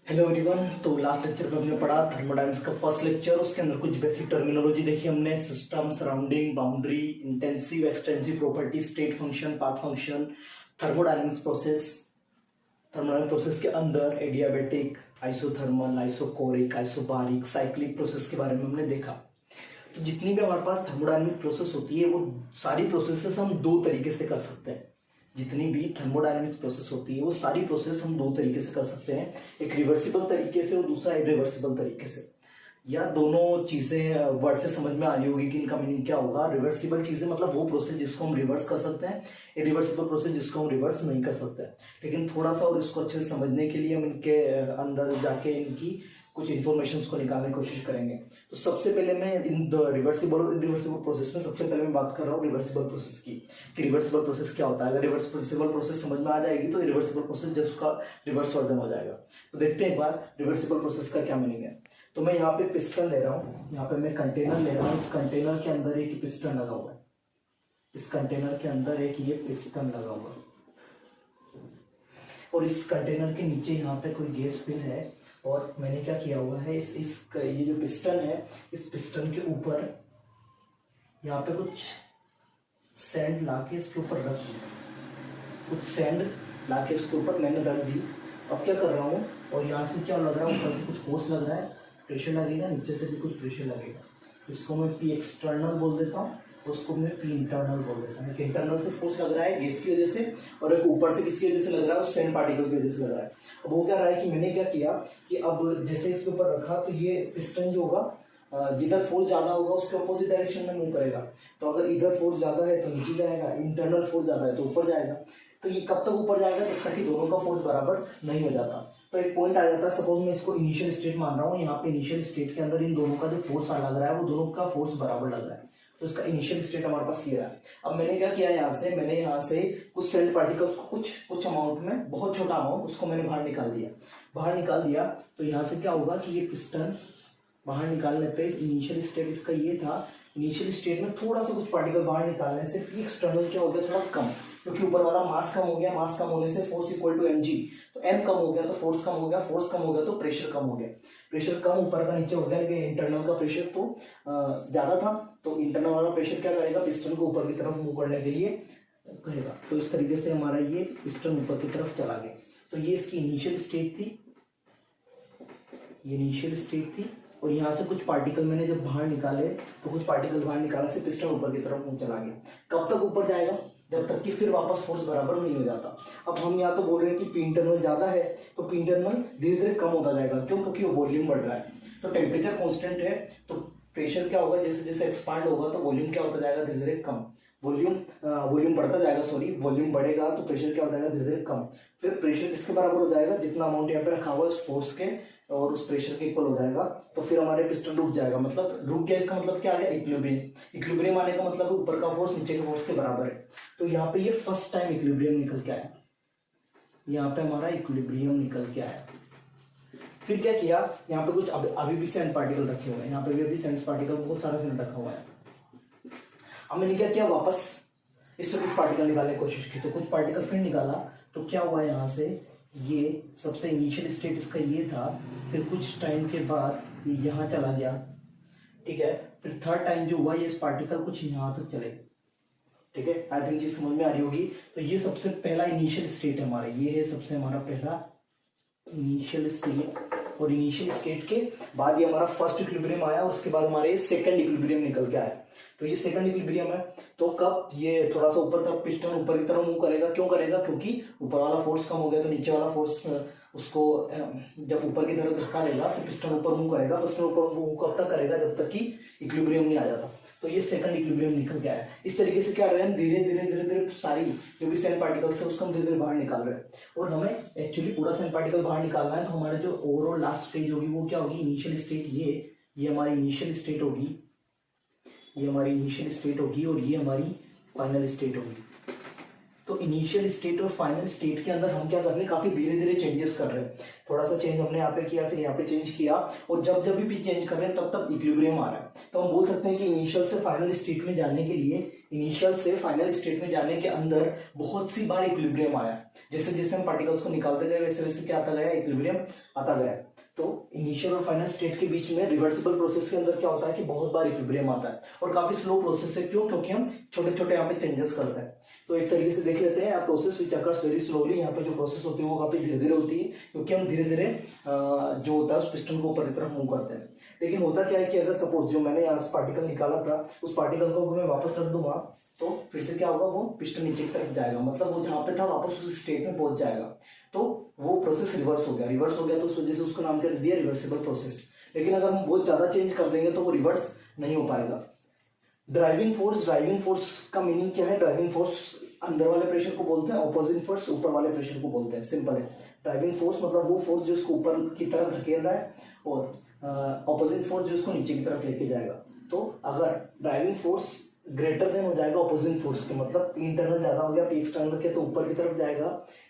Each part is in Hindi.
Hello everyone. तो लास्ट लेक्चर में हमने पढ़ा थर्मोडायनामिक्स का फर्स्ट लेक्चर। उसके अंदर कुछ बेसिक टर्मिनोलॉजी देखी हमने, system, surrounding, boundary, intensive, extensive property, state function, path function, thermodynamics process. Thermodynamic process के अंदर adiabatic, isothermal, isochoric, isobaric, cyclic process के बारे में हमने देखा। तो जितनी भी हमारे पास थर्मोडायनामिक प्रोसेस होती है वो सारी प्रोसेसेस हम दो तरीके से कर सकते हैं। जितनी भी थर्मोडायनामिक्स प्रोसेस होती है वो सारी प्रोसेस हम दो तरीके से कर सकते हैं, एक रिवर्सिबल तरीके से और दूसरा इरिवर्सिबल तरीके से। या दोनों चीजें वर्ड से समझ में आ रही होगी कि इनका मीनिंग क्या होगा। रिवर्सिबल चीजें मतलब वो प्रोसेस जिसको हम रिवर्स कर सकते हैं, इरिवर्सिबल प्रोसेस जिसको हम रिवर्स नहीं कर सकते। लेकिन थोड़ा सा और इसको अच्छे से समझने के लिए हम इनके अंदर जाके इनकी कुछ इन्फॉर्मेशन को निकालने की कोशिश करेंगे। तो सबसे पहले मैं इन रिवर्सिबल और इरिवर्सिबल प्रोसेस में सबसे पहले मैं बात कर रहा हूँ रिवर्सिबल प्रोसेस की, कि रिवर्सिबल प्रोसेस क्या होता है। अगर रिवर्सिबल प्रोसेस समझ में आ जाएगी तो रिवर्सिबल प्रोसेस जब उसका रिवर्स वर्जन हो जाएगा। तो देखते हैं एक बार रिवर्सिबल प्रोसेस का क्या मीनिंग है। तो मैं यहाँ पे पिस्टन ले रहा हूँ, यहाँ पे मैं कंटेनर ले रहा हूँ। इस कंटेनर के अंदर एक पिस्टन लगा हुआ है, इस कंटेनर के अंदर एक ये पिस्टन लगा हुआ है, और इस कंटेनर के नीचे यहाँ पे कोई गैस पिन है। और मैंने क्या किया हुआ है, ये जो पिस्टन है, इस पिस्टन के ऊपर यहाँ पे कुछ सैंड लाके इसके ऊपर रख दी, कुछ सैंड लाके इसके ऊपर मैंने रख दी। अब क्या कर रहा हूँ, और यहाँ से क्या लग रहा है, ऊपर से कुछ फोर्स लग रहा है, प्रेशर लगेगा, नीचे से भी कुछ प्रेशर लगेगा। इसको मैं पी एक्सटर्नल बोल देता हूँ, उसको मैं पी इंटरनल बोल देता हूँ। एक इंटरनल से फोर्स लग रहा है गैस की वजह से, और एक ऊपर से किसकी वजह से लग रहा है, उस सैंड पार्टिकल की वजह से लग रहा है। अब वो क्या रहा है कि मैंने क्या किया कि अब जैसे इसके ऊपर रखा तो ये पिस्टन जो होगा, जिधर फोर्स ज्यादा होगा उसके अपोजिट डायरेक्शन में मूव करेगा। तो अगर इधर फोर्स ज्यादा है तो नीचे जाएगा, इंटरनल फोर्स ज्यादा है तो ऊपर जाएगा। तो ये कब तक ऊपर जाएगा, जब तक कि दोनों का फोर्स बराबर नहीं हो जाता। तो एक पॉइंट आ जाता है, सपोज मैं इसको इनिशियल स्टेट मान रहा हूँ, यहाँ पे इनिशियल स्टेट के अंदर इन दोनों का जो फोर्स लग रहा है वो दोनों का फोर्स बराबर लग रहा है। तो इसका इनिशियल स्टेट हमारे पास ये रहा। अब मैंने क्या किया, मैंने यहाँ से कुछ सैंड पार्टिकल्स को कुछ अमाउंट में, बहुत छोटा अमाउंट, उसको मैंने बाहर निकाल दिया। तो यहाँ से क्या होगा कि ये पिस्टन बाहर निकालने पे इनिशियल स्टेट इसका ये था, इनिशियल स्टेट में थोड़ा सा कुछ पार्टिकल बाहर निकालने से पी एक्सटर्नल क्या हो गया, थोड़ा कम, क्योंकि ऊपर वाला मास कम हो गया, मास कम होने से फोर्स इक्वल टू mg। तो m कम हो गया तो फोर्स कम हो गया, फोर्स कम हो गया तो प्रेशर कम हो गया, प्रेशर कम ऊपर का नीचे हो गया। लेकिन इंटरनल का प्रेशर तो ज्यादा था, तो इंटरनल वाला प्रेशर क्या करेगा, पिस्टन को ऊपर की तरफ मूव करने के लिए कहेगा। तो इस तरीके से हमारा ये पिस्टन ऊपर की तरफ चला गया। तो ये इसकी इनिशियल स्टेट थी, ये इनिशियल स्टेट थी। और यहाँ से कुछ पार्टिकल मैंने जब बाहर निकाले तो कुछ पार्टिकल बाहर निकालने से पिस्टन ऊपर की तरफ मुंह चला गया। कब तक ऊपर जाएगा, जब तक कि फिर वापस फोर्स बराबर नहीं हो जाता। अब हम यहाँ तो बोल रहे हैं कि पी इंटरनल ज्यादा है, तो पी इंटरनल धीरे धीरे कम होता जाएगा। क्यों, क्योंकि वॉल्यूम बढ़ रहा है। तो टेम्परेचर कॉन्स्टेंट है तो प्रेशर क्या होगा, जैसे जैसे एक्सपांड होगा तो वॉल्यूम क्या होता जाएगा, धीरे धीरे कम। वॉल्यूम बढ़ता जाएगा, वॉल्यूम बढ़ेगा तो प्रेशर क्या हो जाएगा, धीरे धीरे कम। फिर प्रेशर किसके बराबर हो जाएगा, जितना अमाउंट यहाँ पे रखा हुआ है उस फोर्स के और उस प्रेशर के इक्वल हो जाएगा। तो फिर हमारे पिस्टन रुक जाएगा। मतलब रुक गया, इसका मतलब क्या आ गया, इक्विलिब्रियम। इक्विलिब्रियम आने का मतलब ऊपर का फोर्स नीचे के फोर्स के बराबर है। तो यहाँ पे ये फर्स्ट टाइम इक्विलिब्रियम निकल के आया, यहाँ पे हमारा इक्विलिब्रियम निकल के आया। फिर क्या किया, यहाँ पे कुछ अभी भी सैंड पार्टिकल रखे हुए हैं, यहाँ पे भी अभी सैंड पार्टिकल बहुत सारा सैंड रखा हुआ है। अब मैंने क्या किया, वापस इससे कुछ पार्टिकल निकालने की कोशिश की, तो कुछ पार्टिकल फिर निकाला। तो क्या हुआ, यहाँ से ये सबसे इनिशियल स्टेट इसका ये था, फिर कुछ टाइम के बाद ये यहाँ चला गया, ठीक है। फिर थर्ड टाइम जो हुआ, ये इस पार्टिकल कुछ यहाँ तक चले, ठीक है। आई थिंक चीज समझ में आ रही होगी। तो ये सबसे पहला इनिशियल स्टेट है हमारा, ये है सबसे हमारा पहला इनिशियल स्टेट। और इनिशियल स्टेट के बाद ये हमारा फर्स्ट इक्विलिब्रियम आया, उसके बाद हमारे सेकंड इक्विलिब्रियम निकल के आया। तो ये सेकंड इक्विलिब्रियम है। तो कब ये थोड़ा सा ऊपर तरफ, पिस्टन ऊपर की तरफ मूव करेगा, क्यों करेगा, क्योंकि ऊपर वाला फोर्स कम हो गया तो नीचे वाला फोर्स उसको जब ऊपर की तरफ धक्का देगा तो पिस्टन ऊपर मूव करेगा। पिस्टन ऊपर मूव कब तक करेगा, जब तक कि इक्विलिब्रियम नहीं आ जाता। तो ये सेकंड इक्विलिब्रियम निकल के आया। इस तरीके से क्या रहे हैं, धीरे धीरे सारी जो भी सैंड पार्टिकल्स है उसको हम धीरे धीरे बाहर निकाल रहे हैं। और हमें एक्चुअली पूरा सैंड पार्टिकल बाहर निकालना है। तो हमारा जो ओवरऑल लास्ट स्टेज होगी वो क्या होगी, इनिशियल स्टेट। ये हमारी इनिशियल स्टेट होगी, ये हमारी इनिशियल स्टेट होगी, और ये हमारी फाइनल स्टेट होगी। तो इनिशियल स्टेट और फाइनल स्टेट के अंदर हम क्या कर रहे हैं, काफी धीरे धीरे चेंजेस कर रहे हैं। थोड़ा सा चेंज हमने यहाँ पे किया, फिर यहाँ पे चेंज किया, और जब जब भी चेंज कर रहे हैं तब तब इक्विलिब्रियम आ रहा है। तो हम बोल सकते हैं कि इनिशियल से फाइनल स्टेट में जाने के लिए, इनिशियल से फाइनल स्टेट में जाने के अंदर बहुत सी बार इक्विलिब्रियम आया। जैसे जैसे हम पार्टिकल्स को निकालते गए वैसे वैसे क्या आता गया, इक्विलिब्रियम आता गया। तो इनिशियल और फाइनल स्टेट के बीच में रिवर्सिबल प्रोसेस के अंदर क्या होता है कि बहुत बार इक्विलिब्रियम आता है, और काफी स्लो प्रोसेस है। क्यों? क्योंकि हम छोटे छोटे यहाँ पे चेंजेस करते हैं। तो एक तरीके से देख लेते हैं, process which occurs very slowly. यहाँ पे जो प्रोसेस होती है वो काफी धीरे धीरे होती है, क्योंकि हम धीरे धीरे जो होता है उस पिस्टन को ऊपर की तरफ मूव करते हैं। लेकिन होता क्या है कि अगर सपोज जो मैंने यहाँ से पार्टिकल निकाला था, उस पार्टिकल को मैं वापस रख दूंगा, तो फिर से क्या होगा, वो पिस्टन नीचे की तरफ जाएगा, मतलब वो जहाँ पे था वापस उस स्टेट में पहुंच जाएगा। तो वो प्रोसेस रिवर्स हो गया। रिवर्स हो गया तो उस वजह से उसका नाम क्या दिया, रिवर्सिबल प्रोसेस। लेकिन अगर हम बहुत ज्यादा चेंज कर देंगे तो वो रिवर्स नहीं हो पाएगा। ड्राइविंग फोर्स का मीनिंग क्या है? ड्राइविंग फोर्स अंदर वाले प्रेशर को बोलते हैं, ऑपोजिट फोर्स ऊपर वाले प्रेशर को बोलते हैं। सिंपल है। ड्राइविंग फोर्स मतलब वो फोर्स जो इसको ऊपर की तरफ धकेल रहा है, और ऑपोजिट फोर्स जो इसको नीचे की तरफ लेके जाएगा। तो अगर ड्राइविंग फोर्स ग्रेटर देन हो जाएगा ऑपोजिट फोर्स के, मतलब पी इंटरनल ज्यादा हो गया, पी एक्सटर्नल के, तो ऊपर की तरफ जाएगा।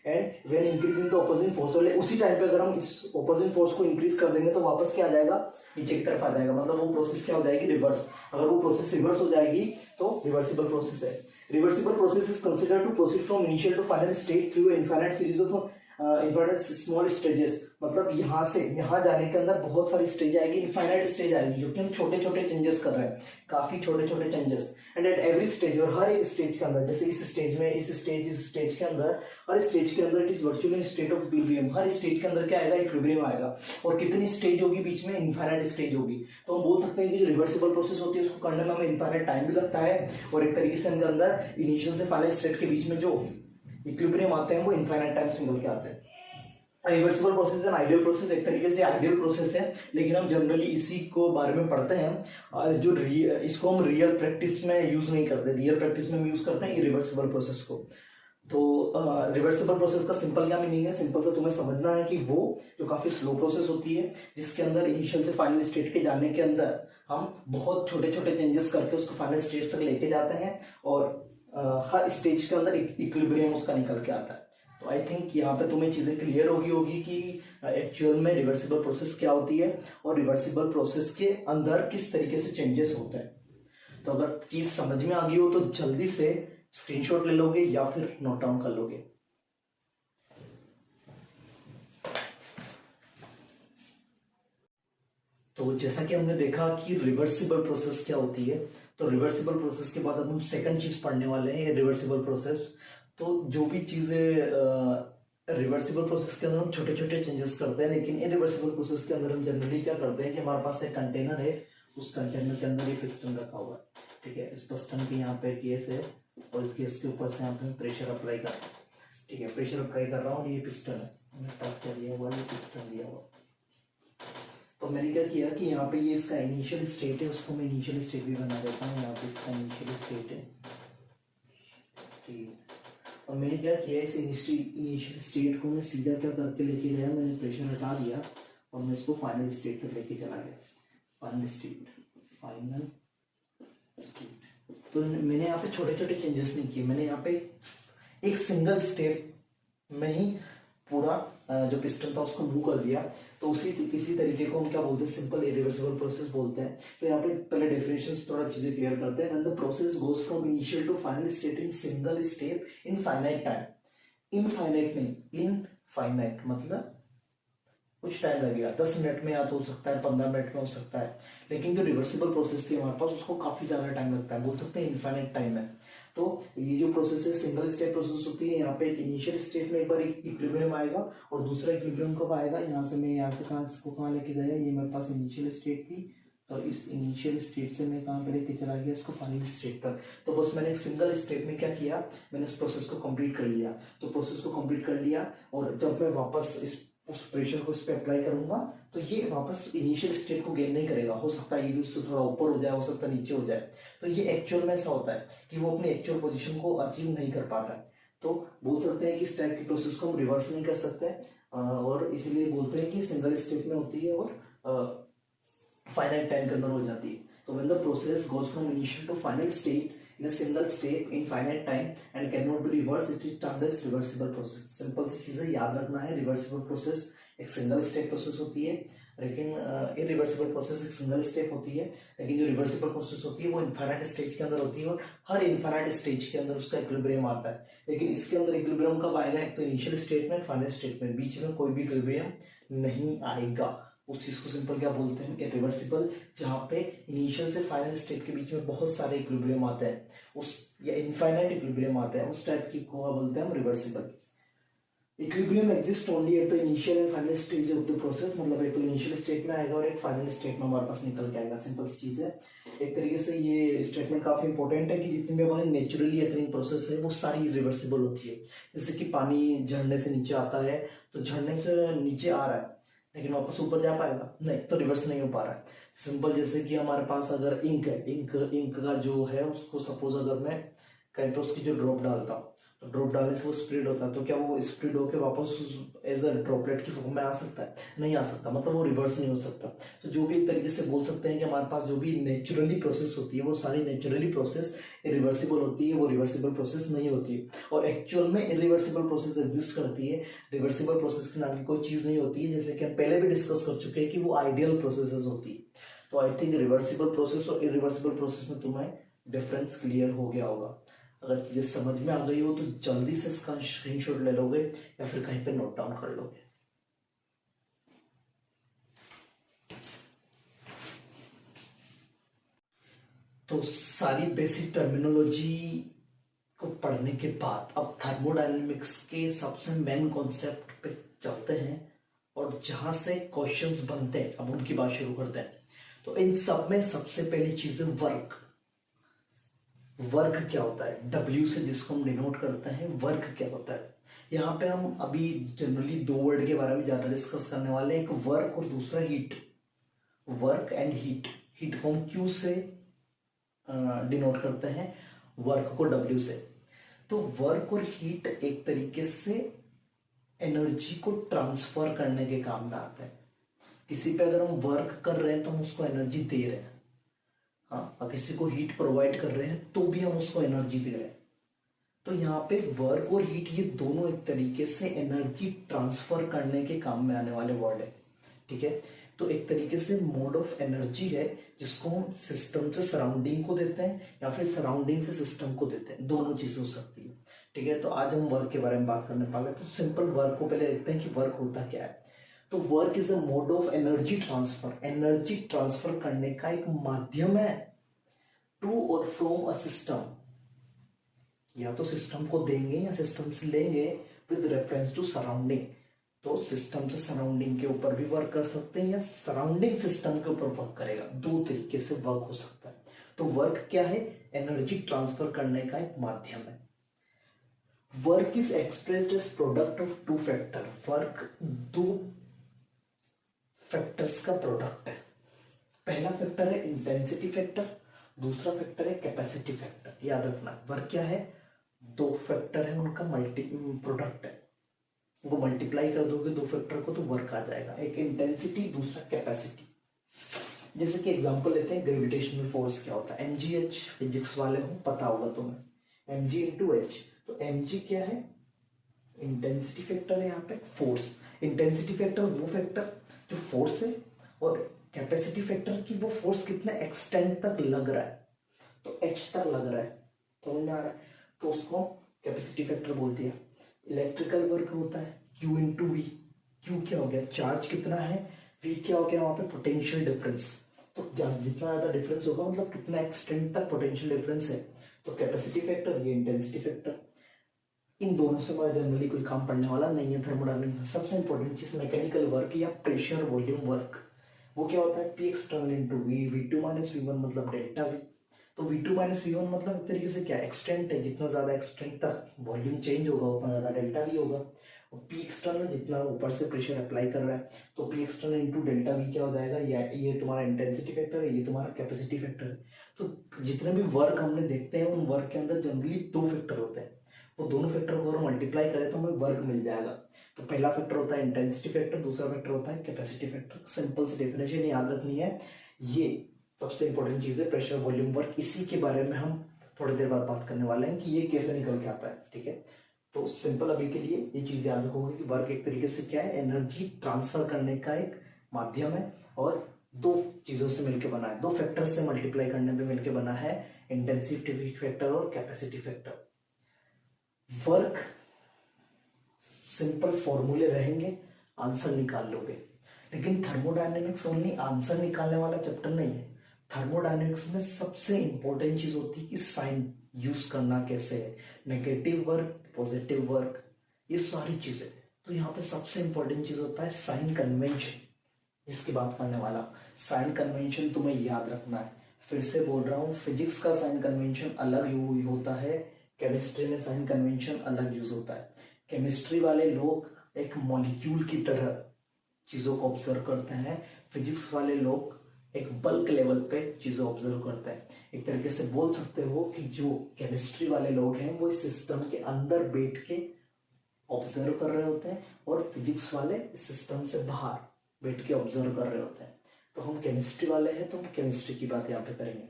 And when increasing the opposite force, उसी टाइम पे अगर हम इस ऑपोजिट फोर्स को इंक्रीज कर देंगे तो वापस क्या आ जाएगा, नीचे की तरफ आ जाएगा। मतलब वो प्रोसेस क्या हो जाएगी, रिवर्स। अगर वो प्रोसेस रिवर्स हो जाएगी तो रिवर्सिबल प्रोसेस है। Reversible process is considered to proceed from initial to final state through infinite series of infinite small stages. मतलब यहाँ से यहाँ जाने के अंदर बहुत सारी स्टेज आएगी, इनफाइनाइट स्टेज आएगी, क्योंकि हम छोटे छोटे चेंजेस कर रहे हैं, काफी छोटे छोटे changes. And at every stage, और हर एक स्टेज के अंदर, जैसे इस स्टेज में, इस स्टेज के अंदर, हर स्टेज के अंदर it is virtually state of equilibrium. Her stage के अंदर क्या आएगा, इक्विलिब्रियम आएगा। और कितनी स्टेज होगी बीच में, इनफाइनाइट स्टेज होगी। तो हम बोल सकते हैं कि जो रिवर्सिबल प्रोसेस होती है उसको करने में हमें इनफाइनाइट टाइम भी लगता है, और एक तरीके से इनके अंदर इनिशियल से फाइनल स्टेट के बीच में जो इक्विलिब्रियम आते हैं वो इनफाइनाइट टाइम से निकल के आते हैं। Reversible process an ideal process, एक तरीके से आइडियल प्रोसेस है, लेकिन हम जनरली इसी को बारे में पढ़ते हैं, और जो इसको हम रियल प्रैक्टिस में यूज नहीं करते। रियल प्रैक्टिस में हम यूज करते हैं इरिवर्सिबल प्रोसेस को। तो रिवर्सिबल प्रोसेस का सिंपल क्या मीनिंग है? सिंपल से तुम्हें समझना है कि वो जो काफी स्लो प्रोसेस होती है, जिसके अंदर इनिशियल से फाइनल स्टेट के जाने के अंदर हम बहुत छोटे छोटे चेंजेस करके उसको फाइनल स्टेट तक लेके जाते हैं, और हर स्टेज के अंदर इक्विलिब्रियम उसका निकल के आता है। तो आई थिंक यहाँ पे तुम्हें चीजें क्लियर होगी कि एक्चुअल में रिवर्सिबल प्रोसेस क्या होती है, और रिवर्सिबल प्रोसेस के अंदर किस तरीके से चेंजेस होते हैं। तो अगर चीज समझ में आ गई हो तो जल्दी से स्क्रीनशॉट ले लोगे या फिर नोट डाउन कर लोगे। तो जैसा कि हमने देखा कि रिवर्सिबल प्रोसेस क्या होती है, तो रिवर्सिबल प्रोसेस के बाद अब हम सेकंड चीज पढ़ने वाले हैं, रिवर्सिबल प्रोसेस। तो जो भी चीजें रिवर्सिबल प्रोसेस के अंदर हम छोटे छोटे चेंजेस करते हैं, लेकिन इरिवर्सिबल प्रोसेस के अंदर हम जनरली क्या करते हैं कि हमारे पास एक कंटेनर है, उस कंटेनर के अंदर ये पिस्टन रखा हुआ है, ठीक है। इस पिस्टन के यहाँ पे गैस है, और इस गैस के ऊपर से यहाँ पे प्रेशर अप्लाई कर, ठीक है, प्रेशर अप्लाई कर रहा हूँ। ये पिस्टन है, मेरे पास क्या दिया हुआ है, ये पिस्टन दिया हुआ। तो मैंने क्या किया कि यहाँ पे ये इसका इनिशियल स्टेट है, उसको मैं इनिशियल स्टेट भी बना देता हूँ। यहाँ पे इसका इनिशियल स्टेट है, और मैंने क्या किया, इस इनिशियल स्टेट को मैं सीधा क्या करके लेके गया, मैंने प्रेशर हटा दिया और मैं इसको फाइनल स्टेट तक लेके चला गया। Final state. तो मैंने यहाँ पे छोटे छोटे चेंजेस नहीं किए, मैंने यहाँ पे एक सिंगल स्टेप में ही पूरा जो पिस्टन था उसको मूव कर दिया। तो इसी तरीके को हम क्या बोलते हैं, सिंपल इरिवर्सिबल प्रोसेस बोलते हैं। तो यहाँ पे पहले डेफिनेशंस थोड़ा चीजें क्लियर करते हैं। When the process goes from initial to final state in single step in finite time. Infinite नहीं, इनफाइनाइट मतलब कुछ टाइम लगेगा, 10 मिनट में या तो हो सकता है 15 मिनट में हो सकता है, लेकिन जो रिवर्सिबल प्रोसेस थी हमारे पास उसको काफी ज्यादा टाइम लगता है, बोल सकते हैं इनफाइनाइट टाइम है। तो ये जो प्रोसेस है सिंगल स्टेप प्रोसेस होती है। यहाँ पे एक इनिशियल स्टेट में एक बार इक्विलिब्रियम आएगा, और दूसरा इक्विलिब्रियम कब आएगा, यहाँ से मैं यहाँ से कहाँ लेके गया, ये मेरे पास इनिशियल स्टेट थी, तो इस इनिशियल स्टेट से मैं कहाँ पे लेके चला गया, इसको फाइनल स्टेट तक। तो बस मैंने एक सिंगल स्टेप में क्या किया, मैंने उस प्रोसेस को कंप्लीट कर लिया। तो प्रोसेस को कंप्लीट कर लिया, और जब मैं वापस उस प्रेशर को इस पे अप्लाई करूंगा तो ये वापस इनिशियल स्टेट को गेन नहीं करेगा। हो सकता है ये भी उससे थोड़ा ऊपर हो जाए, हो सकता है नीचे हो जाए। तो ये एक्चुअल में ऐसा होता है कि वो अपनी एक्चुअल पोजीशन को अचीव नहीं कर पाता है। तो बोल सकते हैं कि इस टाइप की प्रोसेस को हम रिवर्स नहीं कर सकते, और इसीलिए बोलते हैं कि सिंगल स्टेप में होती है और फाइनाइट टाइम के अंदर हो जाती है। तो when the process goes from initial to final state in a single step in finite time and can not be reverse, it is termed as reversible process. Simple सी चीजें याद रखना है, रिवर्सिबल प्रोसेस एक सिंगल स्टेप प्रोसेस होती है, लेकिन इरिवर्सिबल प्रोसेस एक सिंगल स्टेप होती है, लेकिन जो रिवर्सिबल प्रोसेस होती है वो इनफाइनाइट स्टेज के अंदर होती है, और हर इनफाइनाइट स्टेज के अंदर उसका इक्विलिब्रियम आता है। लेकिन इसके अंदर इक्विलिब्रियम कब आएगा, एक तो इनिशियल स्टेट में, फाइनल स्टेट में, बीच में कोई भी इक्विलिब्रियम नहीं आएगा। उस चीज को सिंपल क्या बोलते हैं, इरिवर्सिबल, जहां पे इनिशियल से फाइनल स्टेट के बीच में बहुत सारे इक्विलिब्रियम आते हैं, उस या इनफाइनाइट इक्विलिब्रियम आते हैं, उस टाइप की को बोलते हैं हम reversible. Equilibrium exist only at the initial and final stage of the process, मतलब एक तो इनिशियल स्टेट में आएगा और एक फाइनल स्टेट में हमारे पास निकल के आएगा। सिंपल सी चीज है। एक तरीके से ये स्टेटमेंट काफी इंपॉर्टेंट है कि जितनी भी हमारी नेचुरली अकरिंग प्रोसेस है वो सारी रिवर्सिबल होती है। जैसे कि पानी झरने से नीचे आता है, तो झरने से नीचे आ रहा है लेकिन वापस ऊपर जा पाएगा नहीं, तो रिवर्स नहीं हो पा रहा है। सिंपल जैसे कि हमारे पास अगर इंक है, इंक का जो है उसको सपोज अगर मैं कहीं पे उसकी जो ड्रॉप डालता हूँ, तो ड्रॉप डालने से वो स्प्रेड होता है, तो क्या वो स्प्रेड होकर वापस एज अ ड्रॉपलेट की फॉर्म में आ सकता है? नहीं आ सकता, मतलब वो रिवर्स नहीं हो सकता। तो जो भी एक तरीके से बोल सकते हैं कि हमारे पास जो भी नेचुरली प्रोसेस होती है वो सारी नेचुरली प्रोसेस इरिवर्सिबल होती है, वो रिवर्सिबल प्रोसेस नहीं होती है। और एक्चुअल में इरिवर्सिबल प्रोसेस एग्जिस्ट करती है, रिवर्सिबल प्रोसेस के नाम की कोई चीज नहीं होती है। जैसे कि हम पहले भी डिस्कस कर चुके हैं कि वो आइडियल प्रोसेस होती है। तो आई थिंक रिवर्सिबल प्रोसेस और इरिवर्सिबल प्रोसेस में तुम्हें डिफरेंस क्लियर हो गया होगा। अगर चीजें समझ में आ गई हो तो जल्दी से इसका स्क्रीनशॉट ले लोगे या फिर कहीं पे नोट डाउन कर लोगे। तो सारी बेसिक टर्मिनोलॉजी को पढ़ने के बाद अब थर्मोडायनेमिक्स के सबसे मेन कॉन्सेप्ट पे चलते हैं और जहां से क्वेश्चंस बनते हैं अब उनकी बात शुरू करते हैं। तो इन सब में सबसे पहली चीज है वर्क। वर्क क्या होता है, W से जिसको हम डिनोट करते हैं, वर्क क्या होता है। यहाँ पे हम अभी जनरली दो वर्ड के बारे में ज्यादा डिस्कस करने वाले हैं, एक वर्क और दूसरा heat. Work and heat. Heat को हम Q से डिनोट करते हैं, वर्क को W से। तो वर्क और हीट एक तरीके से एनर्जी को ट्रांसफर करने के काम में आते हैं। किसी पे अगर हम वर्क कर रहे हैं तो हम उसको एनर्जी दे रहे हैं, हाँ, और किसी को हीट प्रोवाइड कर रहे हैं तो भी हम उसको एनर्जी दे रहे हैं। तो यहाँ पे वर्क और हीट ये दोनों एक तरीके से एनर्जी ट्रांसफर करने के काम में आने वाले वर्ड है, ठीक है। तो एक तरीके से मोड ऑफ एनर्जी है जिसको हम सिस्टम से सराउंडिंग को देते हैं या फिर सराउंडिंग से सिस्टम को देते हैं, दोनों चीजें हो सकती है, ठीक है। तो आज हम वर्क के बारे में बात करने वाले हैं। तो सिंपल वर्क को पहले देखते हैं कि वर्क होता क्या है। तो work is a mode of energy transfer. Energy transfer करने का एक माध्यम है टू और फ्रॉम अ सिस्टम। या तो सिस्टम को देंगे या सिस्टम से लेंगे विद रेफरेंस टू सराउंडिंग। तो सिस्टम से सराउंडिंग के ऊपर भी वर्क कर सकते हैं या सराउंडिंग सिस्टम के ऊपर वर्क करेगा, दो तरीके से वर्क हो सकता है। तो वर्क क्या है, एनर्जी ट्रांसफर करने का एक माध्यम है। Work is expressed as product of two factor. Work दो फैक्टर्स का प्रोडक्ट है। पहला फैक्टर है इंटेंसिटी फैक्टर, दूसरा फैक्टर है कैपेसिटी फैक्टर। याद रखना वर्क क्या है, दो फैक्टर है उनका मल्टी प्रोडक्ट है, वो मल्टीप्लाई कर दोगे दो फैक्टर को तो वर्क आ जाएगा। एक इंटेंसिटी, दूसरा कैपेसिटी। जैसे कि एग्जांपल लेते हैं, ग्रेविटेशनल फोर्स क्या होता है। mgh फिजिक्स वाले हो पता होगा तुम्हें, mg इंटू h। तो mg क्या है, इंटेंसिटी फैक्टर है, यहाँ पे फोर्स। इंटेंसिटी फैक्टर वो फैक्टर जो फोर्स है, और कैपेसिटी फैक्टर की वो फोर्स कितने एक्सटेंट तक लग रहा है, तो h तक लग रहा है, समझ में आ रहा है, तो उसको कैपेसिटी फैक्टर बोलती है। इलेक्ट्रिकल वर्क होता है Q इंटू वी। Q क्या हो गया, चार्ज कितना है, V क्या हो गया वहां पे पोटेंशियल डिफरेंस। तो जितना ज्यादा डिफरेंस होगा मतलब कितना एक्सटेंट तक पोटेंशियल डिफरेंस है, तो कैपेसिटी फैक्टर, ये इंटेंसिटी फैक्टर। इन दोनों से हमारा जनरली कोई काम पड़ने वाला नहीं है थर्मोडायनामिक्स। सबसे इंपॉर्टेंट चीज मैकेनिकल वर्क या प्रेशर वॉल्यूम वर्क। वो क्या होता है, P external into V, V2 minus V1 मतलब डेल्टा V। तो V2 माइनस V1 मतलब एक तरीके से क्या एक्सटेंट है, जितना ज्यादा एक्सटेंट तक वॉल्यूम चेंज होगा उतना ज्यादा डेल्टा V होगा। और P एक्सटर्नल जितना ऊपर से प्रेशर अप्लाई कर रहा है, तो P external into delta V क्या हो जाएगा, ये तुम्हारा इंटेंसिटी फैक्टर है, ये तुम्हारा कैपेसिटी फैक्टर है। तो जितने भी वर्क हमने देखते हैं उन वर्क के अंदर जनरली दो फैक्टर होते हैं, वो दोनों फैक्टर को अगर मल्टीप्लाई करें तो हमें वर्क मिल जाएगा। तो पहला फैक्टर होता है इंटेंसिटी फैक्टर, दूसरा फैक्टर होता है कैपेसिटी फैक्टर। सिंपल सी डेफिनेशन याद रखनी है, ये सबसे इंपॉर्टेंट चीज है प्रेशर वॉल्यूम वर्क। इसी के बारे में हम थोड़ी देर बाद बात करने वाले हैं कि ये कैसे निकल के आता है, ठीक है। तो सिंपल अभी के लिए ये चीज याद रखोगे कि वर्क एक तरीके से क्या है, एनर्जी ट्रांसफर करने का एक माध्यम है और दो चीजों से मिलकर बना है, दो फैक्टर से मल्टीप्लाई करने पे मिलकर बना है, इंटेंसिटी फैक्टर और कैपेसिटी फैक्टर। वर्क सिंपल फॉर्मूले रहेंगे, आंसर निकाल लोगे, लेकिन थर्मोडायनेमिक्स ओनली आंसर निकालने वाला चैप्टर नहीं है। थर्मोडायनेमिक्स में सबसे इंपॉर्टेंट चीज होती है कि साइन यूज करना कैसे है, नेगेटिव वर्क, पॉजिटिव वर्क, ये सारी चीजें। तो यहाँ पे सबसे इंपॉर्टेंट चीज होता है साइन कन्वेंशन, जिसकी बात करने वाला। साइन कन्वेंशन तुम्हें याद रखना है, फिर से बोल रहा हूँ, फिजिक्स का साइन कन्वेंशन अलग यूज होता है, केमिस्ट्री में साइन कन्वेंशन अलग यूज होता है। केमिस्ट्री वाले लोग एक मॉलिक्यूल की तरह चीजों को ऑब्जर्व करते हैं, फिजिक्स वाले लोग एक बल्क लेवल पे चीजों ऑब्जर्व करते हैं। एक तरीके से बोल सकते हो कि जो केमिस्ट्री वाले लोग हैं वो इस सिस्टम के अंदर बैठ के ऑब्जर्व कर रहे होते हैं और फिजिक्स वाले इस सिस्टम से बाहर बैठ के ऑब्जर्व कर रहे होते हैं। तो हम केमिस्ट्री वाले हैं तो हम केमिस्ट्री की बात यहाँ पे करेंगे।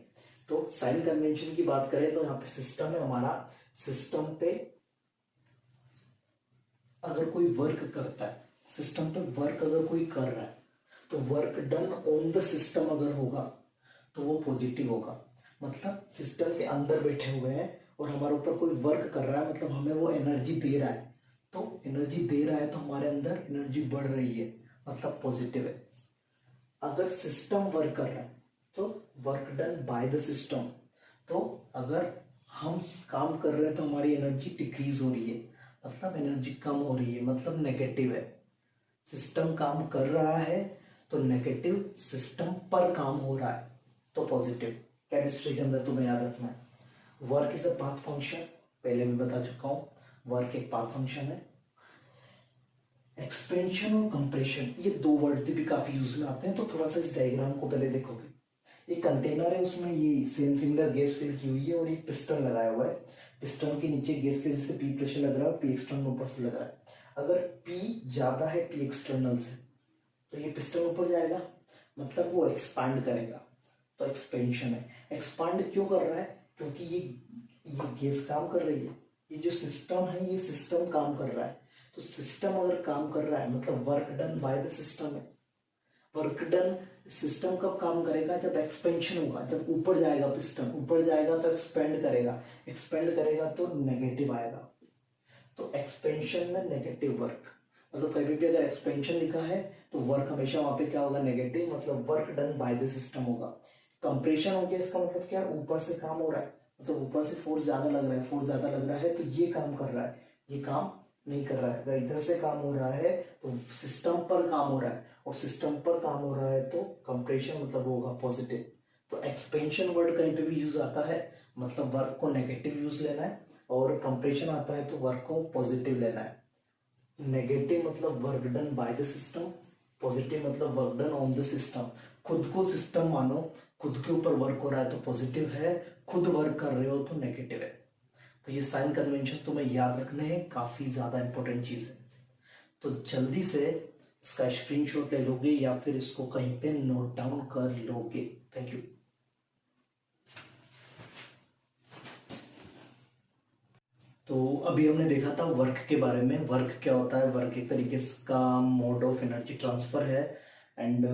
तो साइन कन्वेंशन की बात करें तो यहाँ पे सिस्टम है हमारा, सिस्टम पे अगर कोई वर्क करता है, सिस्टम पे वर्क अगर कोई कर रहा है तो work done on the system अगर होगा तो वो पॉजिटिव होगा। मतलब सिस्टम के अंदर बैठे हुए हैं और हमारे ऊपर कोई वर्क कर रहा है, मतलब हमें वो एनर्जी दे रहा है, तो एनर्जी दे रहा है तो हमारे अंदर एनर्जी बढ़ रही है, मतलब पॉजिटिव है। अगर सिस्टम वर्क कर रहा है तो work done by the system, तो अगर हम काम कर रहे हैं तो हमारी एनर्जी डिक्रीज हो रही है, मतलब एनर्जी कम हो रही है, मतलब नेगेटिव है। सिस्टम काम कर रहा है तो नेगेटिव, सिस्टम पर काम हो रहा है तो पॉजिटिव। केमिस्ट्री के अंदर तुम्हें याद रखना है work is a path function, पहले भी बता चुका हूं, वर्क एक पाथ फंक्शन है। एक्सपेंशन और कंप्रेशन, ये दो वर्ड भी काफी यूज में आते हैं, तो थोड़ा सा इस डायग्राम को पहले देखोगे। एक कंटेनर है, उसमें ये सेम सिमिलर गैस फिल की हुई है और एक पिस्टन लगाया हुआ है। पिस्टन के नीचे गैस के जैसे पी प्रेशर लग रहा है, पी एक्सटर्नल ऊपर से लग रहा है। अगर पी ज्यादा है पी एक्सटर्नल से तो ये पिस्टन ऊपर जाएगा, मतलब वो एक्सपांड करेगा, तो एक्सपेंशन है। एक्सपांड क्यों कर रहा है? क्योंकि ये गैस काम कर रही है, ये जो सिस्टम है ये सिस्टम काम कर रहा है। तो सिस्टम अगर काम कर रहा है मतलब work done by the system है। वर्क डन सिस्टम कब काम करेगा? जब एक्सपेंशन होगा, जब ऊपर जाएगा पिस्टन, ऊपर जाएगा तो एक्सपेंड करेगा, एक्सपेंड करेगा तो नेगेटिव आएगा। तो एक्सपेंशन में नेगेटिव वर्क, मतलब कभी भी अगर एक्सपेंशन लिखा है तो वर्क हमेशा वहां पे क्या होगा? नेगेटिव, मतलब work done by the system होगा। कंप्रेशन हो गया, इसका मतलब क्या? ऊपर से काम हो रहा है, मतलब ऊपर से फोर्स ज्यादा लग रहा है, फोर्स ज्यादा लग रहा है तो ये काम कर रहा है, ये काम नहीं कर रहा है। अगर इधर से काम हो रहा है तो सिस्टम पर काम हो रहा है, और सिस्टम पर काम हो रहा है तो कंप्रेशन मतलब होगा पॉजिटिव। तो एक्सपेंशन वर्ड कहीं पे भी यूज आता है मतलब वर्क को नेगेटिव यूज लेना है, और कंप्रेशन आता है तो वर्क को पॉजिटिव लेना है। नेगेटिव मतलब work done by the system, positive मतलब work done on the system. खुद को सिस्टम मानो, खुद के ऊपर वर्क हो रहा है तो पॉजिटिव है, खुद वर्क कर रहे हो तो नेगेटिव है। तो ये साइन कन्वेंशन तुम्हें याद रखने हैं, काफी ज्यादा इंपॉर्टेंट चीज है। तो जल्दी से इसका स्क्रीनशॉट ले लोगे या फिर इसको कहीं पे नोट डाउन कर लोगे। Thank you. तो अभी हमने देखा था वर्क के बारे में। वर्क क्या होता है? वर्क एक तरीके का मोड ऑफ एनर्जी ट्रांसफर है, एंड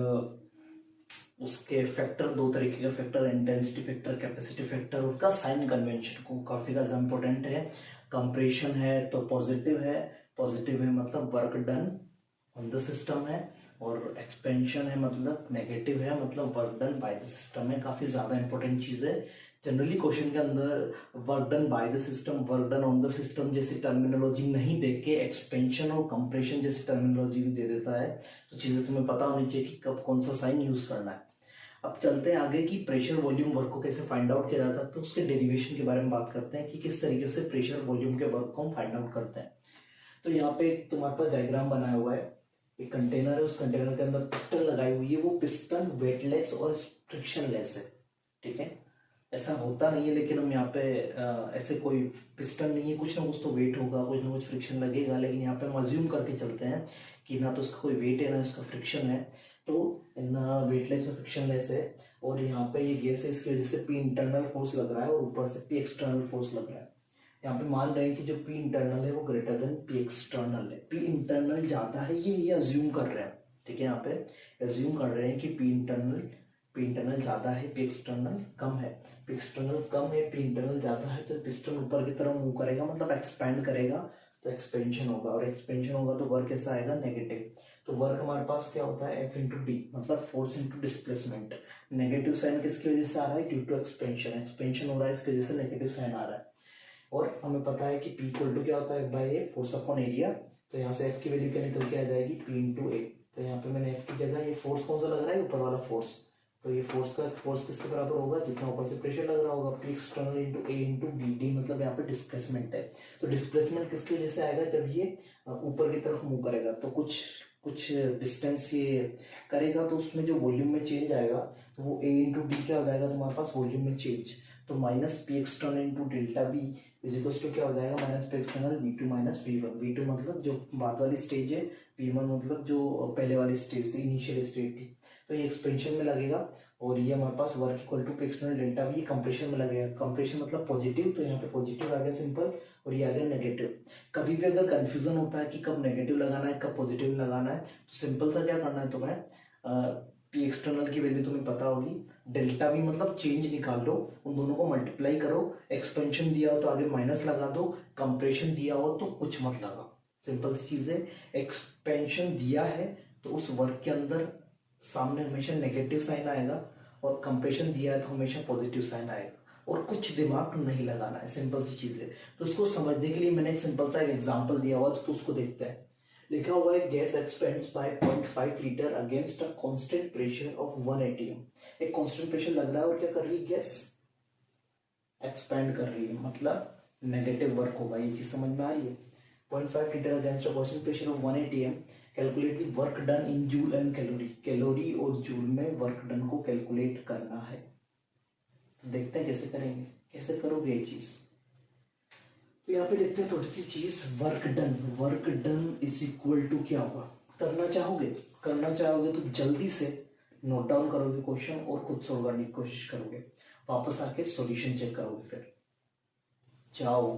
उसके फैक्टर दो तरीके के factor, intensity factor, capacity factor. उसका साइन कन्वेंशन को काफी ज्यादा इंपॉर्टेंट है। कंप्रेशन है तो पॉजिटिव है, पॉजिटिव है मतलब work done on the system है, और एक्सपेंशन है मतलब नेगेटिव है, मतलब work done by the system है। काफी ज्यादा इंपॉर्टेंट चीज है। जनरली क्वेश्चन के अंदर work done by the system, work done on the system जैसी टर्मिनोलॉजी नहीं देख के एक्सपेंशन और कंप्रेशन जैसी टर्मिनोलॉजी भी दे देता है। तो चीजें तुम्हें पता होनी चाहिए कि कब कौन सा साइन यूज करना है। अब चलते हैं आगे कि प्रेशर वॉल्यूम वर्क को कैसे फाइंड आउट किया जाता है। तो उसके डेरिवेशन के बारे में बात करते हैं कि किस तरीके से प्रेशर वॉल्यूम के वर्क को हम फाइंड आउट करते हैं। तो यहाँ पे तुम्हारे पास डायग्राम बनाया हुआ है, एक कंटेनर है, उस कंटेनर के अंदर पिस्टन लगाई हुई है। वो पिस्टन वेटलेस और फ्रिक्शन लेस है, ठीक है। ऐसा होता नहीं है, लेकिन हम यहाँ पे ऐसे कोई पिस्टन नहीं है, कुछ ना कुछ तो वेट होगा, कुछ ना कुछ फ्रिक्शन लगेगा, लेकिन यहाँ पे हम अज्यूम करके चलते हैं कि ना तो इसका कोई वेट है ना इसका फ्रिक्शन है, तो ना वेटलेस और फ्रिक्शनलेस है। और यहाँ पे ये गैस है, इसकी वजह से पी इंटरनल फोर्स लग रहा है और ऊपर से पी एक्सटर्नल फोर्स लग रहा है। यहाँ पे मान रहे हैं कि जो पी इंटरनल है वो ग्रेटर देन पी एक्सटर्नल है, पी इंटरनल ज्यादा है, ये अज्यूम कर रहे हैं। ठीक है, यहाँ पे अज्यूम कर रहे हैं कि पी इंटरनल ज्यादा है, पी एक्सटर्नल कम है। पी एक्सटर्नल कम है, पी इंटरनल ज्यादा है, तो पिस्टन ऊपर की तरफ मूव करेगा, मतलब एक्सपैंड करेगा, तो एक्सपेंशन होगा, और एक्सपेंशन होगा तो वर्क कैसा आएगा, नेगेटिव। तो वर्क हमारे पास क्या होता है, एफ इंटू डी, मतलब force into displacement. Negative sign किसकी वजह से आ रहा है, ड्यू टू एक्सपेंशन, एक्सपेंशन हो रहा है, इसकी वजह से नेगेटिव साइन आ रहा है। और हमें पता है कि P इक्वल टू क्या होता है, by A, force upon area. तो यहाँ से F की वैल्यू क्या निकल के आ जाएगी, P इंटू ए। तो यहाँ पे मैंने F की जगह ये फोर्स कौन सा लग रहा है, ऊपर वाला फोर्स, तो ये फोर्स किसके बराबर होगा, जितना ऊपर से प्रेशर लग रहा होगा, P एक्सटर्नल इंटू ए इंटू बी, डी मतलब यहाँ पे डिस्प्लेसमेंट है। तो डिस्प्लेसमेंट किसकी वजह से आएगा, जब ये ऊपर की तरफ मूव करेगा, तो कुछ डिस्टेंस ये करेगा, तो उसमें जो वॉल्यूम में चेंज आएगा, तो वो ए इंटू डी क्या हो जाएगा तुम्हारे पास, वॉल्यूम में चेंज। तो minus P external into delta V is equals to क्या हो जाएगा, minus P external V two minus V one. V two मतलब जो बाद वाली स्टेज है, वी वन मतलब जो पहले वाली स्टेज थी, इनिशियल स्टेज थी। तो ये एक्सपेंशन में लगेगा, और ये हमारे पास work equal to P external delta V compression में लगेगा। कंप्रेशन मतलब पॉजिटिव, तो यहाँ पे पॉजिटिव आ गया सिंपल, और ये आ गया नेगेटिव। कभी भी अगर कंफ्यूजन होता है कि कब नेगेटिव लगाना है कब पॉजिटिव लगाना है, तो सिंपल सा क्या करना है तुम्हें, पी एक्सटर्नल की वैल्यू तुम्हें पता होगी, डेल्टा वी मतलब चेंज निकाल लो, उन दोनों को मल्टीप्लाई करो, एक्सपेंशन दिया हो तो आगे माइनस लगा दो, कंप्रेशन दिया हो तो कुछ मत लगा। सिंपल सी चीज है, एक्सपेंशन दिया है तो उस वर्क के अंदर सामने हमेशा नेगेटिव साइन आएगा, और कंप्रेशन दिया है तो हमेशा पॉजिटिव साइन आएगा, और कुछ दिमाग नहीं लगाना है, सिंपल सी चीज है। तो उसको समझने के लिए मैंने एक सिंपल सा एक एग्जांपल दिया हुआ, तो उसको देखते हैं। लिखा हुआ है gas expands by 0.5 litre against a constant pressure of 1 ATM. एक कांस्टेंट प्रेशर लग रहा है, और क्या कर रही है, गैस एक्सपेंड कर रही है, मतलब नेगेटिव वर्क होगा, ये चीज समझ में आ रही है। 0.5 litre against a constant pressure of 1 ATM, calculate the work done in joule and calorie. Calorie और जूल में वर्क डन को कैलकुलेट करना है। तो देखते हैं कैसे करेंगे, कैसे करोगे ये चीज। तो यहाँ पे देखते हैं थोड़ी सी चीज, work done. Work done is equal to क्या होगा, करना चाहोगे तो जल्दी से नोट डाउन करोगे क्वेश्चन, और खुद सॉल्व करने की कोशिश करोगे, वापस आके सॉल्यूशन चेक करोगे, फिर जाओ।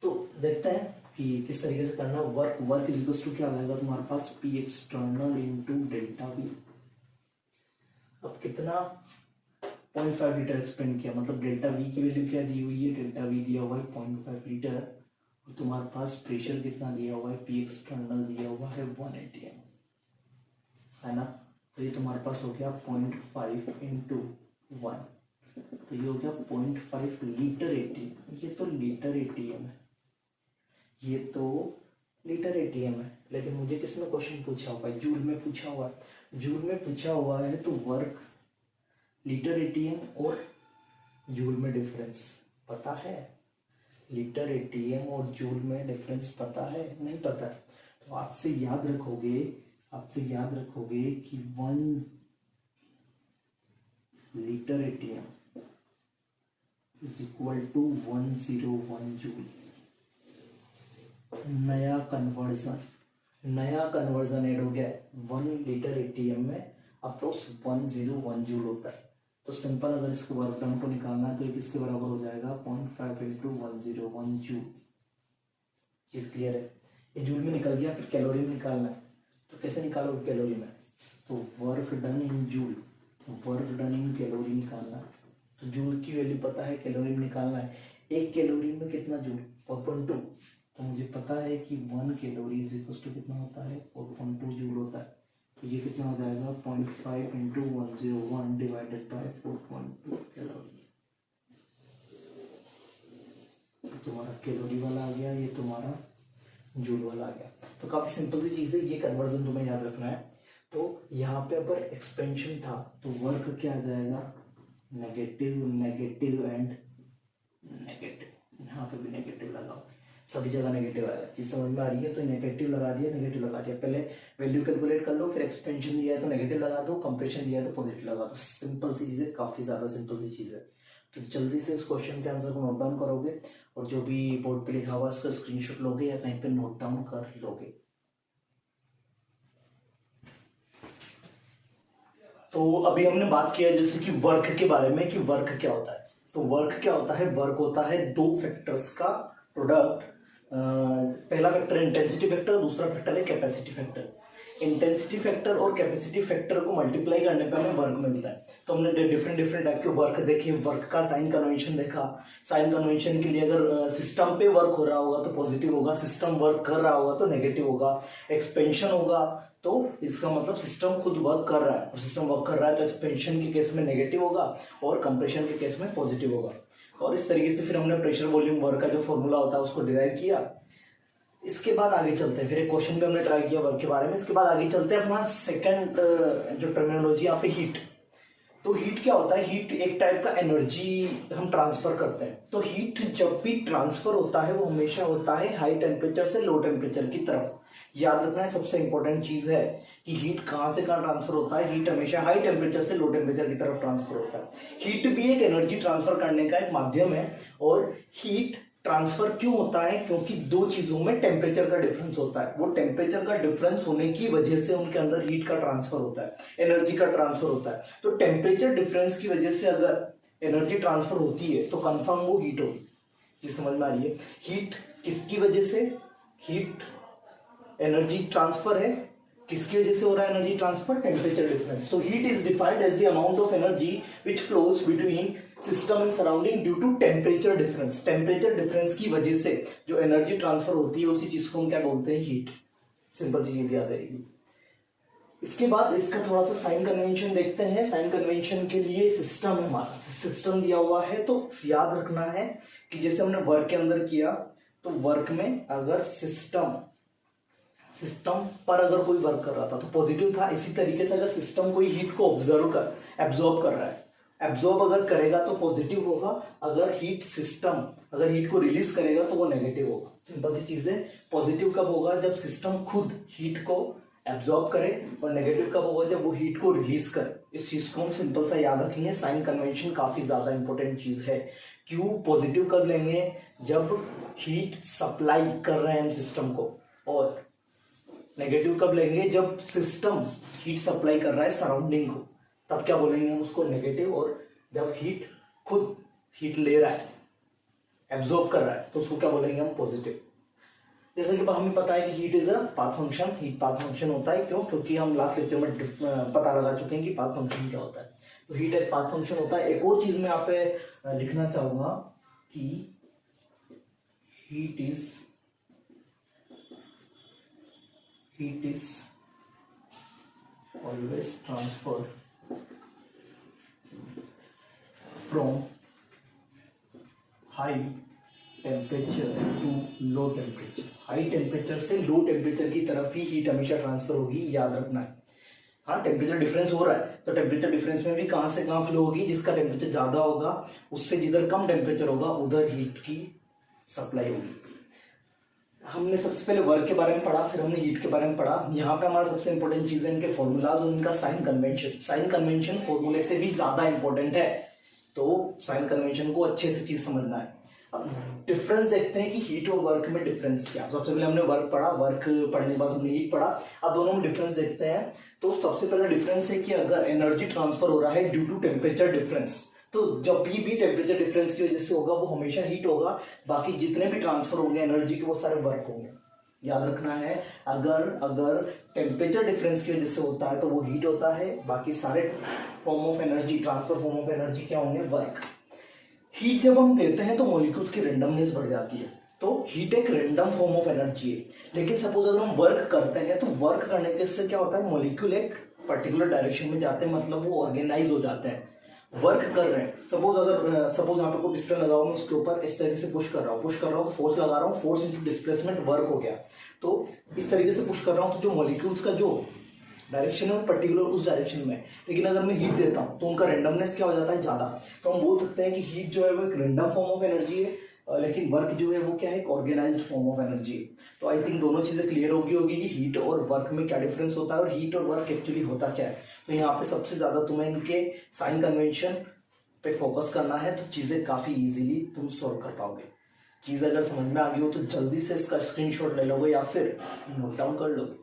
तो देखते हैं कि किस तरीके से करना। वर्क इज इक्वल टू क्या आ जाएगा तुम्हारे पास, P external into delta V. अब कितना, 0.5 लीटर एक्सपेंड किया, मतलब डेल्टा वी की वैल्यू क्या दी हुई है, डेल्टा वी दिया हुआ है 0.5 लीटर, और तुम्हारे पास प्रेशर कितना दिया हुआ है, पी एक्सटर्नल दिया हुआ है 1 एटीएम, है ना। तो ये तुम्हारे पास हो गया 0.5 इंटू 1, तो ये हो गया 0.5 लीटर एटीएम। ये तो लीटर एटीएम है, ये तो लीटर एटीएम है, लेकिन मुझे किसने क्वेश्चन पूछा हुआ है, जूल में पूछा हुआ है। जूल में पूछा हुआ है, तो वर्क लीटर एटीएम और जूल में डिफरेंस पता है, लीटर एटीएम और जूल में डिफरेंस पता है, नहीं पता। तो आपसे याद रखोगे कि 1 litre ATM is equal to 101 joule. नया कन्वर्जन ऐड हो गया, 1 लीटर एटीएम में अप्रोक्स 101 जूल होता है। तो सिंपल अगर इसको वर्क डन को निकालना है, तो किसके बराबर हो जाएगा, 0.5 इंटू 101 जूल। चीज क्लियर है, ये जूल में निकल गया। फिर कैलोरी में निकालना है, तो कैसे निकालोगे कैलोरी में, तो work done in joule, work done in calorie निकालना है। तो जूल की वैल्यू पता है, कैलोरी में निकालना है। एक कैलोरी में कितना जूल, 4.2। तो मुझे पता है कि 1 कैलोरी इज इक्वल टू कितना होता है, 4.2 जूल होता है। तो ये कितना हो जाएगा, 0.5 इंटू 101 डिवाइडेड बाय 4.2 कैलोरी। तुम्हारा कैलोरी वाला आ गया, ये तुम्हारा जूल वाला आ गया। तो काफी सिंपल सी चीज है, ये कन्वर्जन तुम्हें याद रखना है। तो यहाँ पे अगर एक्सपेंशन था, तो वर्क क्या आ जाएगा, नेगेटिव एंड नेगेटिव, यहाँ पे भी नेगेटिव लगा। सभी जगह नेगेटिव आएगा। चीज समझ में आ रही है? तो नेगेटिव लगा दिया, नेगेटिव लगा दिया। पहले वैल्यू कैलकुलेट कर लो, फिर एक्सपेंशन दिया है तो नेगेटिव लगा दो, कंप्रेशन दिया है तो पॉजिटिव लगा दो। सिंपल सी चीज़ है, काफ़ी ज़्यादा सिंपल सी चीज़ है। तो जल्दी से इस क्वेश्चन के आंसर को नोट डाउन करोगे और जो भी बोर्ड पे लिखा हुआ है उसका स्क्रीनशॉट लोगे या कहीं पे नोट डाउन कर लोगे। तो अभी हमने बात किया जैसे कि वर्क के बारे में, कि वर्क क्या होता है। तो वर्क क्या होता है? वर्क होता है दो फैक्टर्स का प्रोडक्ट। पहला फैक्टर है इंटेंसिटी फैक्टर, दूसरा फैक्टर है कैपेसिटी फैक्टर। इंटेंसिटी फैक्टर और कैपेसिटी फैक्टर को मल्टीप्लाई करने पे हमें वर्क मिलता है। तो हमने डिफरेंट डिफरेंट टाइप के वर्क देखे, वर्क का साइन कन्वेंशन देखा। साइन कन्वेंशन के लिए अगर सिस्टम पे वर्क हो रहा होगा तो पॉजिटिव होगा, सिस्टम वर्क कर रहा होगा तो नेगेटिव होगा। एक्सपेंशन होगा तो इसका मतलब सिस्टम खुद वर्क कर रहा है, और सिस्टम वर्क कर रहा है तो एक्सपेंशन के केस में नेगेटिव होगा और कंप्रेशन के केस में पॉजिटिव होगा। और इस तरीके से फिर हमने प्रेशर वॉल्यूम वर्क का जो फॉर्मूला होता है उसको डिराइव किया। इसके बाद आगे चलते हैं, फिर एक क्वेश्चन पे हमने ट्राई किया वर्क के बारे में। इसके बाद आगे चलते हैं अपना सेकंड जो टर्मिनोलॉजी यहाँ पे हीट। तो हीट क्या होता है? हीट एक टाइप का एनर्जी हम ट्रांसफर करते हैं। तो हीट जब भी ट्रांसफर होता है वो हमेशा होता है हाई टेम्परेचर से लो टेम्परेचर की तरफ। याद रखना है, सबसे इंपॉर्टेंट चीज है कि हीट कहाँ से कहाँ ट्रांसफर होता है। हीट हमेशा हाई टेम्परेचर से लो टेम्परेचर की तरफ ट्रांसफर होता है। हीट भी एक एनर्जी ट्रांसफर करने का एक माध्यम है। और हीट ट्रांसफर क्यों होता है? क्योंकि दो चीजों में टेम्परेचर का डिफरेंस होता है। वो टेम्परेचर का डिफरेंस होने की वजह से उनके अंदर हीट का ट्रांसफर होता है, एनर्जी का ट्रांसफर होता है। तो टेम्परेचर डिफरेंस की वजह से अगर एनर्जी ट्रांसफर होती है तो कंफर्म वो हीट होगी। जी समझ में आ रही है? हीट किसकी वजह से? हीट एनर्जी ट्रांसफर है, किसकी वजह से हो रहा है एनर्जी ट्रांसफर? Temperature difference. तो heat is defined as the amount of energy which flows between system and surrounding due to temperature difference. Temperature difference की वजह से जो एनर्जी ट्रांसफर होती है उसी चीज को हम क्या बोलते हैं? हीट। सिंपल चीज याद रहेगी। इसके बाद इसका थोड़ा सा साइन कन्वेंशन देखते हैं। साइन कन्वेंशन के लिए सिस्टम है, हमारा सिस्टम दिया हुआ है। तो याद रखना है कि जैसे हमने वर्क के अंदर किया, तो वर्क में अगर सिस्टम पर अगर कोई वर्क कर रहा था तो पॉजिटिव था। इसी तरीके से अगर सिस्टम कोई हीट को एब्जॉर्ब कर रहा है, एब्जॉर्ब अगर करेगा तो पॉजिटिव होगा। अगर हीट को रिलीज करेगा तो वो नेगेटिव होगा। सिंपल सी चीज है। पॉजिटिव कब होगा? जब सिस्टम खुद हीट को एब्जॉर्ब करे, और नेगेटिव कब होगा? जब वो हीट को रिलीज करे। इस चीज को हम सिंपल सा याद रखेंगे। साइन कन्वेंशन काफी ज्यादा इंपॉर्टेंट चीज है। क्यों? पॉजिटिव कब लेंगे? जब हीट सप्लाई कर रहे हैं हम सिस्टम को। और नेगेटिव कब लेंगे? जब सिस्टम हीट सप्लाई कर रहा है सराउंडिंग को, तब क्या बोलेंगे हम उसको? नेगेटिव। और जब हीट खुद हीट ले रहा है, एब्जॉर्ब कर रहा है, तो उसको क्या बोलेंगे हम? पॉजिटिव। जैसे कि हमें पता है कि heat is a path function. Heat path function होता है। क्यों? क्योंकि हम लास्ट लेक्चर में पता लगा चुके हैं कि पाथ फंक्शन क्या होता है। तो हीट एक पाथ फंक्शन होता है। एक और चीज मैं यहाँ पे लिखना चाहूंगा कि heat is always transferred from high temperature to low temperature। High temperature से लो टेम्परेचर की तरफ ही हीट हमेशा ट्रांसफर होगी। याद रखना है। हाँ, टेम्परेचर डिफरेंस हो रहा है तो टेम्परेचर डिफरेंस में भी कहां से कहां फ्लो होगी? जिसका टेम्परेचर ज्यादा होगा उससे जिधर कम टेम्परेचर होगा उधर हीट की सप्लाई होगी। हमने सबसे पहले वर्क के बारे में पढ़ा, फिर हमने हीट के बारे में पढ़ा। यहाँ पे हमारा सबसे इंपॉर्टेंट चीज है इनके फॉर्मूलाज और इनका साइन कन्वेंशन। साइन कन्वेंशन फॉर्मूले से भी ज्यादा इंपॉर्टेंट है। तो साइन कन्वेंशन को अच्छे से चीज समझना है। अब डिफरेंस देखते हैं कि हीट और वर्क में डिफरेंस क्या। सबसे पहले हमने वर्क पढ़ा, वर्क पढ़ने के बाद हमने हीट पढ़ा। अब दोनों में डिफरेंस देखते हैं। तो सबसे पहला डिफरेंस है कि अगर एनर्जी ट्रांसफर हो रहा है ड्यू टू टेम्परेचर डिफरेंस, तो जब भी टेम्परेचर डिफरेंस की वजह से होगा वो हमेशा हीट होगा। बाकी जितने भी ट्रांसफर होंगे एनर्जी के वो सारे वर्क होंगे। याद रखना है, अगर टेम्परेचर डिफरेंस की वजह से होता है तो वो हीट होता है। बाकी सारे form of energy, transfer form of energy क्या होंगे? वर्क। हीट जब हम देते हैं तो मॉलिक्यूल्स की रेंडमनेस बढ़ जाती है। तो हीट एक रेंडम फॉर्म ऑफ एनर्जी है। लेकिन सपोज अगर हम वर्क करते हैं तो वर्क करने के से क्या होता है? मॉलिक्यूल एक पर्टिकुलर डायरेक्शन में जाते हैं, मतलब वो ऑर्गेनाइज हो जाते हैं, वर्क कर रहे हैं। सपोज यहाँ पे कोई पिस्टन लगा हुआ, मैं उसके ऊपर इस तरीके से पुश कर रहा हूँ, फोर्स लगा रहा हूँ, फोर्स इंटू डिस्प्लेसमेंट वर्क हो गया। तो इस तरीके से पुश कर रहा हूँ तो जो मॉलिक्यूल्स का जो डायरेक्शन है वो पर्टिकुलर उस डायरेक्शन में है। लेकिन अगर मैं हीट देता हूँ तो उनका रेंडमनेस क्या हो जाता है, ज़्यादा। तो हम बोल सकते हैं कि हीट जो है वो एक रेंडम फॉर्म ऑफ एनर्जी है, लेकिन वर्क जो है वो क्या है, एक ऑर्गेनाइज्ड फॉर्म ऑफ एनर्जी है। तो आई थिंक दोनों चीज़ें क्लियर होगी कि हीट और वर्क में क्या डिफरेंस होता है और हीट और वर्क एक्चुअली होता क्या है। तो यहाँ पे सबसे ज़्यादा तुम्हें इनके साइन कन्वेंशन पे फोकस करना है, तो चीज़ें काफ़ी इजीली तुम सॉल्व कर पाओगे। चीज़ अगर समझ में आ गई हो तो जल्दी से इसका स्क्रीनशॉट ले लोगे या फिर नोट डाउन कर लोगे।